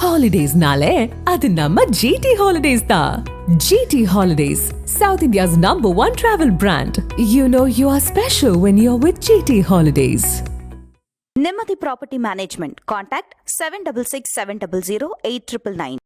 Holidays-nale, adu namma GT Holidays da. GT Holidays, South India's #1 travel brand. You know you are special when you're with GT Holidays. Nemathi Property Management. Contact 766 700 8999.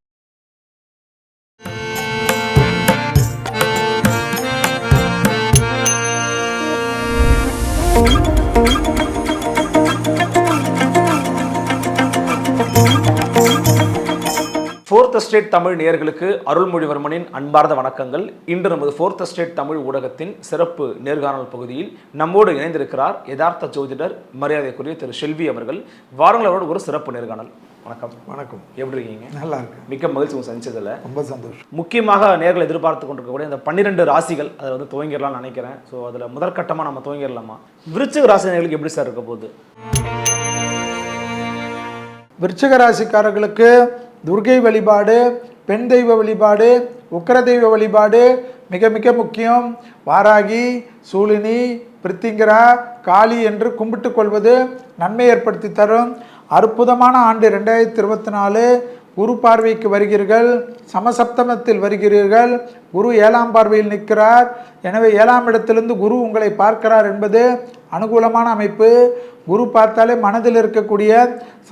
Fourth estate Tamil நேயர்களுக்கு அருள்மொழிவர்மனின் அன்பார்ந்த வணக்கங்கள். இன்று நமது fourth estate Tamil ஊடகத்தின் சிறப்பு நேர்காணல் பகுதியில் நம்மோடு இணைந்திருக்கிறார் யதார்த்த ஜோதிடர் மரியாதைக்குரிய திரு செல்வி அவர்கள். வாரங்களோடு ஒரு சிறப்பு நேர்காணல். வணக்கம். வணக்கம். எப்படி இருக்கீங்க? நல்லா இருக்கு. மிக்க மகிழ்ச்சி உங்க சந்திச்சதில். ரொம்ப சந்தோஷம். முக்கியமாக நேர்கள் எதிர்பார்த்து கொண்டிருக்கக்கூடிய இந்த 12 ராசிகள் அதை வந்து துவங்கிடலாம்னு நினைக்கிறேன். ஸோ அதில் முதற்கட்டமாக நம்ம துவங்கிடலாமா? விருச்சிக ராசி நேர்களுக்கு எப்படி சார் இருக்க போகுது? விருச்சிக ராசிக்காரர்களுக்கு துர்கை வழிபாடு, பெண் தெய்வ வழிபாடு, உக்கர தெய்வ வழிபாடு மிக மிக முக்கியம். வாராகி, சூலினி, பிரித்திங்கரா, காளி என்று கும்பிட்டு கொள்வது நன்மை ஏற்படுத்தி தரும். அற்புதமான ஆண்டு 2024. குரு பார்வைக்கு வருகிறீர்கள், சமசப்தமத்தில் வருகிறீர்கள். குரு 7ஆம் பார்வையில் நிற்கிறார். எனவே 7ஆம் இடத்திலிருந்து குரு உங்களை பார்க்கிறார் என்பது அனுகூலமான அமைப்பு. குரு பார்த்தாலே மனதில் இருக்கக்கூடிய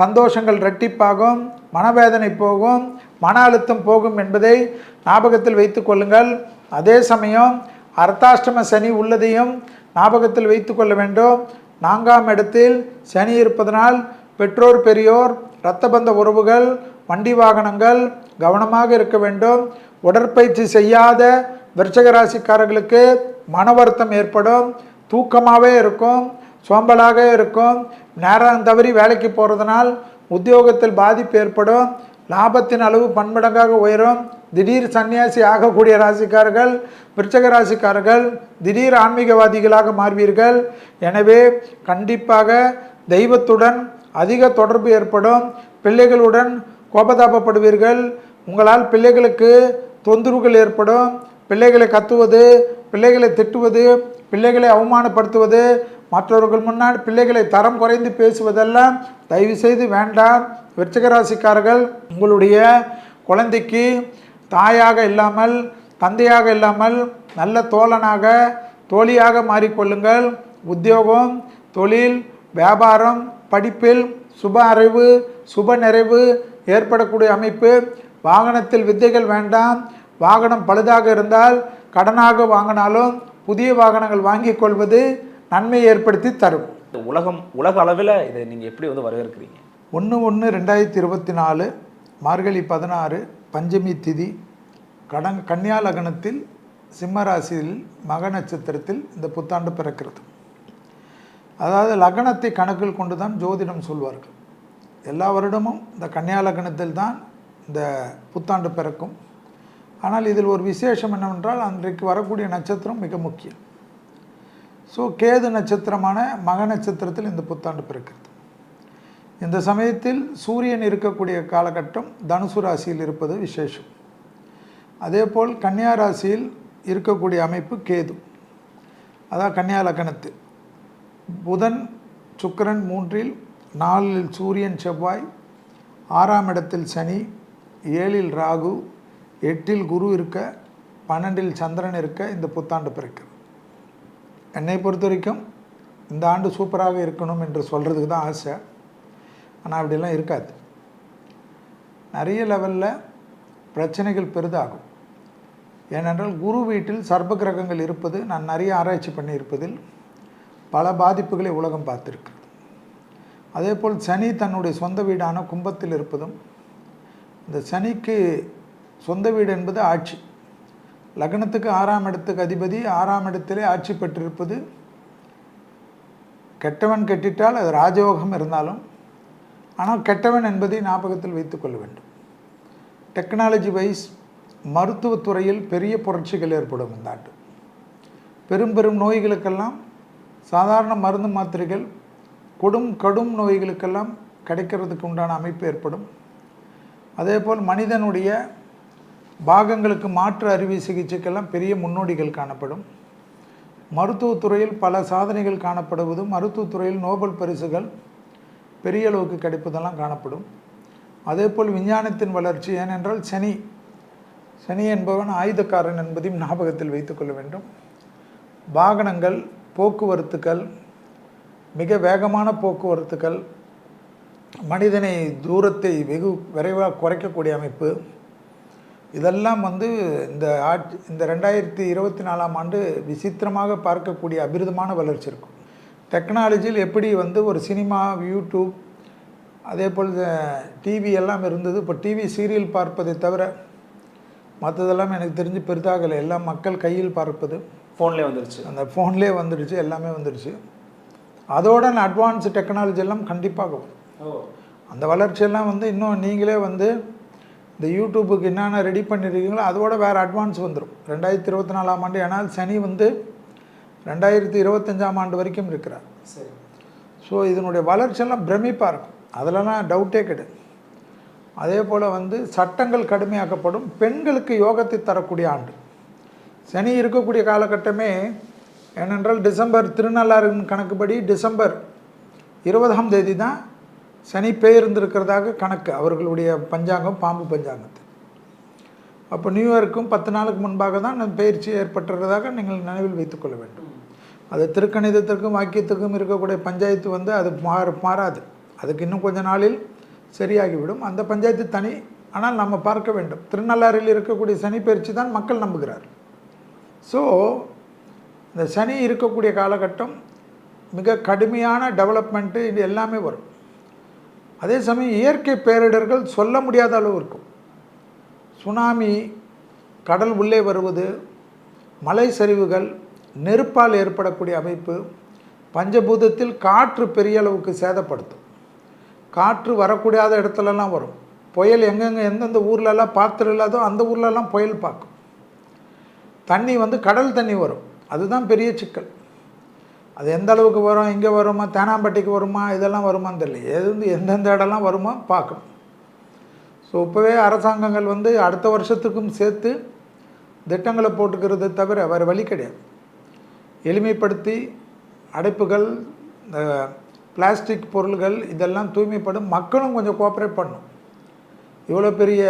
சந்தோஷங்கள் இரட்டிப்பாகும், மனவேதனை போகும், மன அழுத்தம் போகும் என்பதை ஞாபகத்தில் வைத்து கொள்ளுங்கள். அதே சமயம் அர்த்தாஷ்டம சனி உள்ளதையும் ஞாபகத்தில் வைத்து கொள்ள வேண்டும். 4ஆம் இடத்தில் சனி இருப்பதனால் பெற்றோர், பெரியோர், இரத்தபந்த உறவுகள், வண்டி வாகனங்கள் கவனமாக இருக்க வேண்டும். உடற்பயிற்சி செய்யாத விருச்சிக ராசிக்காரர்களுக்கு மன வருத்தம் ஏற்படும், தூக்கமாகவே இருக்கும், சோம்பலாக இருக்கும். நேரம் தவறி வேலைக்கு போகிறதுனால் உத்தியோகத்தில் பாதிப்பு ஏற்படும். லாபத்தின் அளவு பன்மடங்காக உயரும். திடீர் சன்னியாசி ஆகக்கூடிய ராசிக்காரர்கள், விருச்சிக ராசிக்காரர்கள் திடீர் ஆன்மீகவாதிகளாக மாறுவீர்கள். எனவே கண்டிப்பாக தெய்வத்துடன் அதிக தொடர்பு ஏற்படும். பிள்ளைகளுடன் கோபதாபப்படுவீர்கள். உங்களால் பிள்ளைகளுக்கு தொந்தரவுகள் ஏற்படும். பிள்ளைகளை கத்துவது, பிள்ளைகளை திட்டுவது, பிள்ளைகளை அவமானப்படுத்துவது, மற்றவர்கள் முன்னாடி பிள்ளைகளை தரம் குறைந்து பேசுவதெல்லாம் தயவு செய்து வேண்டாம். விருச்சிக ராசிக்காரர்கள் உங்களுடைய குழந்தைக்கு தாயாக இல்லாமல், தந்தையாக இல்லாமல் நல்ல தோழனாக, தோழியாக மாறிக்கொள்ளுங்கள். உத்தியோகம், தொழில், வியாபாரம், படிப்பில் சுப அறிவு, சுப நிறைவு ஏற்படக்கூடிய அமைப்பு. வாகனத்தில் வித்தைகள் வேண்டாம். வாகனம் பழுதாக இருந்தால் கடனாக வாங்கினாலும் புதிய வாகனங்கள் வாங்கி கொள்வது நன்மை ஏற்படுத்தி தரும். உலக அளவில் இதை நீங்கள் எப்படி வந்து வரவேற்கிறீங்க? 1/1/2024 மார்கழி 16 பஞ்சமி திதி, கன்னியா லக்னத்தில் சிம்ம ராசியில் மக நட்சத்திரத்தில் இந்த புத்தாண்டு பிறக்கிறது. அதாவது லக்னத்தை கணக்கில் கொண்டு தான் ஜோதிடம் சொல்வார்கள். எல்லா வருடமும் இந்த கன்னியா லக்னத்தில் தான் இந்த புத்தாண்டு பிறக்கும். ஆனால் இதில் ஒரு விசேஷம் என்னவென்றால் அன்றைக்கு வரக்கூடிய நட்சத்திரம் மிக முக்கியம். ஸோ கேது நட்சத்திரமான மக நட்சத்திரத்தில் இந்த புத்தாண்டு பிறக்கிறது. இந்த சமயத்தில் சூரியன் இருக்கக்கூடிய காலகட்டம் தனுசு ராசியில் இருப்பது விசேஷம். அதேபோல் கன்னியா ராசியில் இருக்கக்கூடிய அமைப்பு கேது, அதான் கன்னியா லக்னத்தில் புதன், சுக்கிரன் 3, 4 சூரியன், செவ்வாய், 6ஆம் இடத்தில் சனி, 7 ராகு, 8 குரு இருக்க, 12 சந்திரன் இருக்க இந்த புத்தாண்டு பிறக்கிறது. என்னை பொறுத்த வரைக்கும் இந்த ஆண்டு சூப்பராக இருக்கணும் என்று சொல்கிறதுக்கு தான் ஆசை. ஆனால் அப்படிலாம் இருக்காது. நிறைய லெவலில் பிரச்சனைகள் பெரிதாகும். ஏனென்றால் குரு வீட்டில் சர்ப்ப கிரகங்கள் இருப்பது நான் நிறைய ஆராய்ச்சி பண்ணியிருப்பதில் பல பாதிப்புகளை உலகம் பார்த்துருக்கிறது. அதேபோல் சனி தன்னுடைய சொந்த வீடான கும்பத்தில் இருப்பதும், இந்த சனிக்கு சொந்த வீடு என்பது ஆட்சி. லக்னத்துக்கு 6ஆம் இடத்துக்கு அதிபதி 6ஆம் இடத்திலே ஆட்சி பெற்றிருப்பது. கெட்டவன் கெட்டிட்டால் அது ராஜயோகம் இருந்தாலும், ஆனால் கெட்டவன் என்பதை ஞாபகத்தில் வைத்து கொள்ள வேண்டும். டெக்னாலஜி வைஸ் மருத்துவத்துறையில் பெரிய புரட்சிகள் ஏற்படும் இந்த ஆண்டு. பெரும் பெரும் நோய்களுக்கெல்லாம் சாதாரண மருந்து மாத்திரைகள், கடும் நோய்களுக்கெல்லாம் கிடைக்கிறதுக்கு உண்டான அமைப்பு ஏற்படும். அதேபோல் மனிதனுடைய பாகங்களுக்கு மாற்று அறுவை சிகிச்சைக்கெல்லாம் பெரிய முன்னோடிகள் காணப்படும். மருத்துவத்துறையில் பல சாதனைகள் காணப்படுவதும், மருத்துவத்துறையில் நோபல் பரிசுகள் பெரிய அளவுக்கு கிடைப்பதெல்லாம் காணப்படும். அதே போல் விஞ்ஞானத்தின் வளர்ச்சி. ஏனென்றால் சனி என்பவன் ஆயுதக்காரன் என்பதையும் ஞாபகத்தில் வைத்துக்கொள்ள வேண்டும். வாகனங்கள், போக்குவரத்துக்கள், மிக வேகமான போக்குவரத்துக்கள், மனிதனை தூரத்தை வெகு விரைவாக குறைக்கக்கூடிய அமைப்பு, இதெல்லாம் இந்த 2024ஆம் ஆண்டு விசித்திரமாக பார்க்கக்கூடிய அபிரிதமான வளர்ச்சி இருக்கும். டெக்னாலஜியில் எப்படி ஒரு சினிமா, யூடியூப், அதே போல் டிவி எல்லாம் இருந்தது. இப்போ டிவி சீரியல் பார்ப்பதை தவிர மற்றதெல்லாம் எனக்கு தெரிஞ்சு பெரிதாகலை. எல்லாம் மக்கள் கையில் பார்ப்பது, ஃபோன்லேயே வந்துடுச்சு. அந்த ஃபோன்லேயே வந்துடுச்சு, எல்லாமே வந்துடுச்சு. அதோட அட்வான்ஸ் டெக்னாலஜி எல்லாம் கண்டிப்பாக வரும். அந்த வளர்ச்சியெல்லாம் இன்னும் நீங்களே இந்த யூடியூப்புக்கு என்னென்ன ரெடி பண்ணியிருக்கீங்களோ அதோட வேறு அட்வான்ஸ் வந்துடும் 2024ஆம் ஆண்டு. ஏன்னால் சனி 2025ஆம் ஆண்டு வரைக்கும் இருக்கிறார். சரி. ஸோ இதனுடைய வளர்ச்சியெல்லாம் பிரமிப்பாக இருக்கும், அதிலலாம் டவுட்டே கிடையாது. அதே போல் சட்டங்கள் கடுமையாக்கப்படும். பெண்களுக்கு யோகத்தை தரக்கூடிய ஆண்டு சனி இருக்கக்கூடிய காலகட்டமே. ஏனென்றால் டிசம்பர் திருநள்ளாறின் கணக்குப்படி டிசம்பர் 20ஆம் தேதி தான் சனி பெயர்ந்திருக்கிறதாக கணக்கு, அவர்களுடைய பஞ்சாங்கம், பாம்பு பஞ்சாங்கத்தில். அப்போ நியூ இயருக்கும் 10 நாளுக்கு முன்பாக தான் பயிற்சி ஏற்பட்டிருக்கிறதாக நீங்கள் நினைவில் வைத்துக்கொள்ள வேண்டும். அது திருக்கணிதத்திற்கும் வாக்கியத்துக்கும் இருக்கக்கூடிய பஞ்சாயத்து அது மாறாது. அதுக்கு இன்னும் கொஞ்ச நாளில் சரியாகிவிடும். அந்த பஞ்சாயத்து தனி. ஆனால் நம்ம பார்க்க வேண்டும், திருநள்ளாறில் இருக்கக்கூடிய சனி பயிற்சி தான் மக்கள் நம்புகிறார். ஸோ இந்த சனி இருக்கக்கூடிய காலகட்டம் மிக கடுமையான டெவலப்மெண்ட்டு, இது எல்லாமே வரும். அதே சமயம் இயற்கை பேரிடர்கள் சொல்ல முடியாத அளவு இருக்கும். சுனாமி, கடல் உள்ளே வருவது, மலை சரிவுகள், நெருப்பால் ஏற்படக்கூடிய அமைப்பு, பஞ்சபூதத்தில் காற்று பெரிய அளவுக்கு சேதப்படுத்தும். காற்று வரக்கூடாத இடத்துலலாம் வரும். புயல் எங்கெங்கே எந்தெந்த ஊர்லெல்லாம் பார்த்துட்டு இல்லாதோ அந்த ஊர்லெல்லாம் புயல் பார்க்கும். தண்ணி கடல் தண்ணி வரும். அதுதான் பெரிய சிக்கல். அது எந்த அளவுக்கு வரும், எங்கே வருமா, தேனாம்பட்டிக்கு வருமா, இதெல்லாம் வருமான்னு தெரியல. எந்தெந்த இடம்லாம் வருமா பார்க்கணும். ஸோ இப்போவே அரசாங்கங்கள் அடுத்த வருஷத்துக்கும் சேர்த்து திட்டங்களை போட்டுக்கிறது தவிர வேறு வழி கிடையாது. எளிமைப்படுத்தி அடைப்புகள், இந்த பிளாஸ்டிக் பொருள்கள் இதெல்லாம் தூய்மைப்படும். மக்களும் கொஞ்சம் கோஆப்ரேட் பண்ணும். இவ்வளோ பெரிய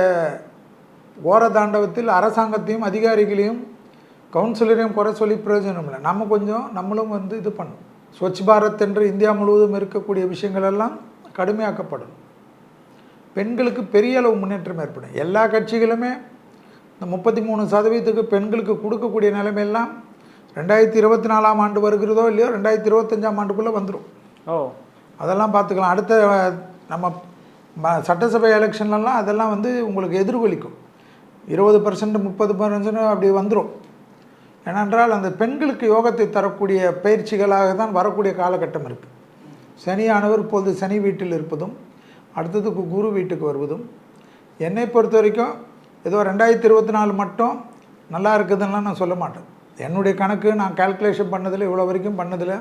ஓர தாண்டவத்தில் அரசாங்கத்தையும் அதிகாரிகளையும் கவுன்சிலரையும் குறை சொல்லி பிரயோஜனம் இல்லை. நம்மளும் இது பண்ணும். ஸ்வச் பாரத் என்று இந்தியா முழுவதும் இருக்கக்கூடிய விஷயங்கள் எல்லாம் கடுமையாக்கப்படும். பெண்களுக்கு பெரிய அளவு முன்னேற்றம் ஏற்படும். எல்லா கட்சிகளுமே இந்த 33% பெண்களுக்கு கொடுக்கக்கூடிய நிலைமையெல்லாம் 2024ஆம் ஆண்டு வருகிறதோ இல்லையோ 2025ஆம் ஆண்டுக்குள்ளே வந்துடும். அதெல்லாம் பார்த்துக்கலாம். அடுத்த நம்ம சட்டசபை எலெக்ஷன்லாம் அதெல்லாம் உங்களுக்கு எதிர்கொலிக்கும். 20% 30% அப்படி வந்துடும். ஏனென்றால் அந்த பெண்களுக்கு யோகத்தை தரக்கூடிய பயிற்சிகளாக தான் வரக்கூடிய காலகட்டம் இருக்குது. சனியானவர் இப்பொழுது சனி வீட்டில் இருப்பதும் அடுத்ததுக்கு குரு வீட்டுக்கு வருவதும், என்னை பொறுத்த வரைக்கும் ஏதோ 2024 மட்டும் நல்லா இருக்குதுன்னெலாம் நான் சொல்ல மாட்டேன். என்னுடைய கணக்கு நான் கால்குலேஷன் பண்ணதில் இவ்வளோ வரைக்கும் பண்ணதில்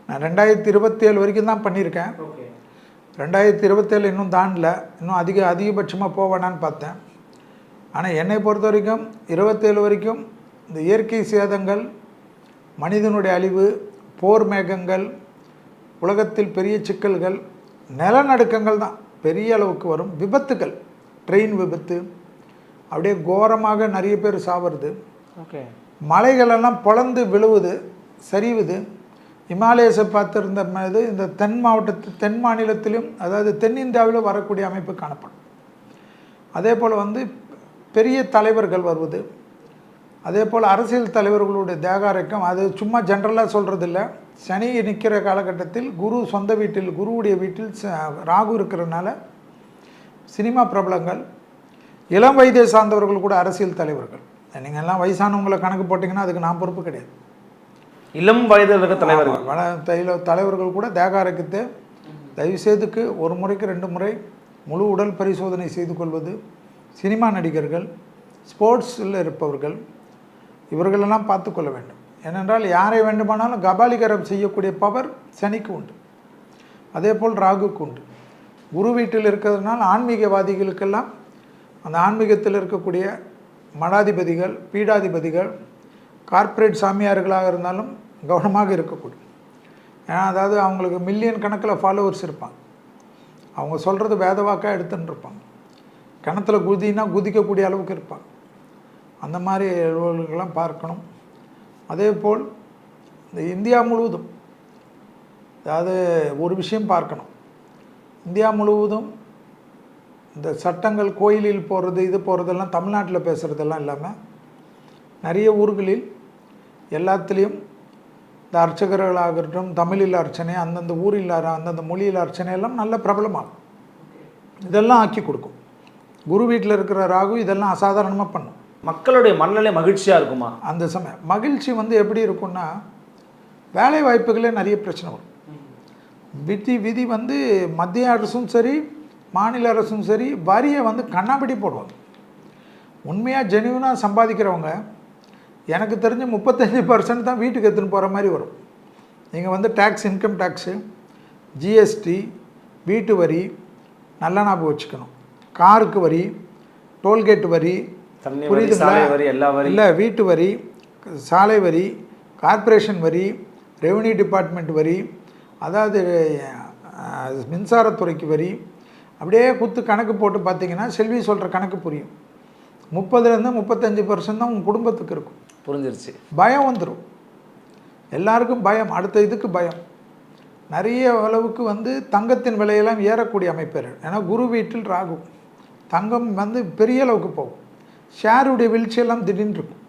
நான் 2027 வரைக்கும் தான் பண்ணியிருக்கேன். 2027 இன்னும் தாண்டல, இன்னும் அதிகபட்சமாக போவேனான்னு பார்த்தேன். ஆனால் என்னை பொறுத்த வரைக்கும் 27 வரைக்கும் இந்த இயற்கை சேதங்கள், மனிதனுடைய அழிவு, போர் மேகங்கள், உலகத்தில் பெரிய சிக்கல்கள், நிலநடுக்கங்கள் தான் பெரிய அளவுக்கு வரும். விபத்துகள், ட்ரெயின் விபத்து, அப்படியே கோரமாக நிறைய பேர் சாவது, மலைகளெல்லாம் பொளந்து விழுவுது, சரிவுது. இமாலயஸை பார்த்துருந்த இது இந்த தென் மாநிலத்திலும், அதாவது தென்னிந்தியாவிலும் வரக்கூடிய அமைப்பு காணப்படும். அதே போல் பெரிய தலைவர்கள் வருவது, அதே போல் அரசியல் தலைவர்களுடைய தேகாரக்கம். அது சும்மா ஜென்ரலாக சொல்கிறதில்ல. சனி நிற்கிற காலகட்டத்தில் குரு சொந்த வீட்டில், குருவுடைய வீட்டில் ராகு இருக்கிறதுனால சினிமா பிரபலங்கள், இளம் வயதை சார்ந்தவர்கள் கூட அரசியல் தலைவர்கள், நீங்கள் எல்லாம் வயசானவங்களை கணக்கு போட்டிங்கன்னா அதுக்கு நான் பொறுப்பு கிடையாது. இளம் வயதில் இருக்க தலைவர்கள் தலைவர்கள் கூட தேகாரக்கத்தை தயவுசெய்துக்கு ஒரு முறைக்கு 2 முறை முழு உடல் பரிசோதனை செய்து கொள்வது. சினிமா நடிகர்கள், ஸ்போர்ட்ஸில் இருப்பவர்கள், இவர்களெல்லாம் பார்த்து கொள்ள வேண்டும். ஏனென்றால் யாரை வேண்டுமானாலும் கபாலிகரம் செய்யக்கூடிய பவர் சனிக்கு உண்டு, அதே போல் ராகுக்கு உண்டு. குரு வீட்டில் இருக்கிறதுனால ஆன்மீகவாதிகளுக்கெல்லாம் அந்த ஆன்மீகத்தில் இருக்கக்கூடிய மடாதிபதிகள், பீடாதிபதிகள், கார்ப்பரேட் சாமியார்களாக இருந்தாலும் கவனமாக இருக்கக்கூடும். ஏன்னா அதாவது அவங்களுக்கு மில்லியன் கணக்கில் ஃபாலோவர்ஸ் இருப்பாங்க. அவங்க சொல்கிறது வேதவாக்காக எடுத்துன்னு இருப்பாங்க. கிணத்துல குதினா குதிக்கக்கூடிய அளவுக்கு இருப்பாங்க. அந்த மாதிரி அலுவலர்களெலாம் பார்க்கணும். அதே போல் இந்த இந்தியா முழுவதும், அதாவது ஒரு விஷயம் பார்க்கணும், இந்தியா முழுவதும் இந்த சட்டங்கள் கோயிலில் போகிறது இது போகிறதெல்லாம் தமிழ்நாட்டில் பேசுகிறதெல்லாம் இல்லாமல் நிறைய ஊர்களில் எல்லாத்துலேயும் இந்த அர்ச்சகர்களாகட்டும் தமிழில் அர்ச்சனை, அந்தந்த ஊரில் அந்தந்த மொழியில் அர்ச்சனை எல்லாம் நல்ல பிரபலமாகும். இதெல்லாம் ஆக்கி கொடுக்கும். குரு வீட்டில் இருக்கிற ராகு இதெல்லாம் அசாதாரணமாக பண்ணும். மக்களுடைய மனநிலை மகிழ்ச்சியாக இருக்குமா? அந்த சமயம் மகிழ்ச்சி எப்படி இருக்குன்னா, வேலை வாய்ப்புகளே நிறைய பிரச்சனை வரும். விதி மத்திய அரசும் சரி மாநில அரசும் சரி வரியை கண்ணாபடி போடுவாங்க. உண்மையாக ஜெனியூனாக சம்பாதிக்கிறவங்க எனக்கு தெரிஞ்சு 35% தான் வீட்டுக்கு எடுத்துன்னு போகிற மாதிரி வரும். நீங்கள் டேக்ஸ், இன்கம் டேக்ஸு, ஜிஎஸ்டி, வீட்டு வரி நல்லா ஞாபகம் வச்சுக்கணும். காருக்கு வரி, டோல்கேட் வரி, புரியுதுங்களா? இல்லை, வீட்டு வரி, சாலை வரி, கார்ப்பரேஷன் வரி, ரெவென்யூ டிபார்ட்மெண்ட் வரி, அதாவது மின்சாரத்துறைக்கு வரி, அப்படியே குத்து கணக்கு போட்டு பார்த்தீங்கன்னா செல்வி சொல்கிற கணக்கு புரியும். 30% 35% தான் உங்கள் குடும்பத்துக்கு இருக்கும். புரிஞ்சிருச்சு. பயம் வந்துடும் எல்லாருக்கும். பயம், அடுத்த இதுக்கு பயம். நிறைய அளவுக்கு தங்கத்தின் விலையெல்லாம் ஏறக்கூடிய அமைப்பு. ஏன்னா குரு வீட்டில் ராகு, தங்கம் பெரிய அளவுக்கு போகும். ஷேருடைய வீழ்ச்சியெல்லாம் திடீர்னு இருக்கும்.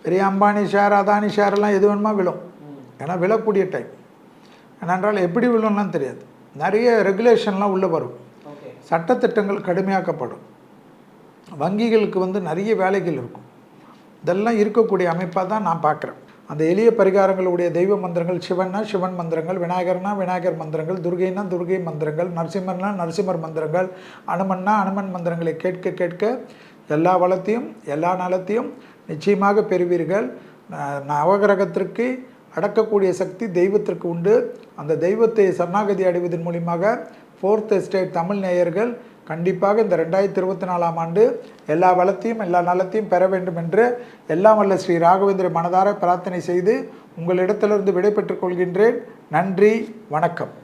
பெரிய அம்பானி ஷேர், அதானி ஷேரெல்லாம் எது வேணுமா விழும். ஏன்னா விழக்கூடிய டைம். ஏனென்றால் எப்படி விழும்லாம் தெரியாது. நிறைய ரெகுலேஷன்லாம் உள்ளே வரும். சட்டத்திட்டங்கள் கடுமையாக்கப்படும். வங்கிகளுக்கு நிறைய வேலைகள் இருக்கும். இதெல்லாம் இருக்கக்கூடிய அமைப்பாக தான் நான் பார்க்குறேன். அந்த எளிய பரிகாரங்களுடைய தெய்வ மந்திரங்கள், சிவன்னா சிவன் மந்திரங்கள், விநாயகர்னா விநாயகர் மந்திரங்கள், துர்கைனா துர்கை மந்திரங்கள், நரசிம்மர்னா நரசிம்மர் மந்திரங்கள், அனுமன்னா அனுமன் மந்திரங்களை கேட்க கேட்க எல்லா வளத்தையும் எல்லா நலத்தையும் நிச்சயமாக பெறுவீர்கள். நவகிரகத்திற்கு அடக்கக்கூடிய சக்தி தெய்வத்திற்கு உண்டு. அந்த தெய்வத்தை சரணாகதி அடைவதன் மூலியமாக 4th எஸ்டேட் தமிழ் நேயர்கள் கண்டிப்பாக இந்த 2024ஆம் ஆண்டு எல்லா வளத்தையும் எல்லா நலத்தையும் பெற வேண்டும் என்று எல்லாம் வல்ல ஸ்ரீ ராகவேந்திர மனதார பிரார்த்தனை செய்து உங்களிடத்திலிருந்து விடை பெற்றுக் கொள்கின்றேன். நன்றி, வணக்கம்.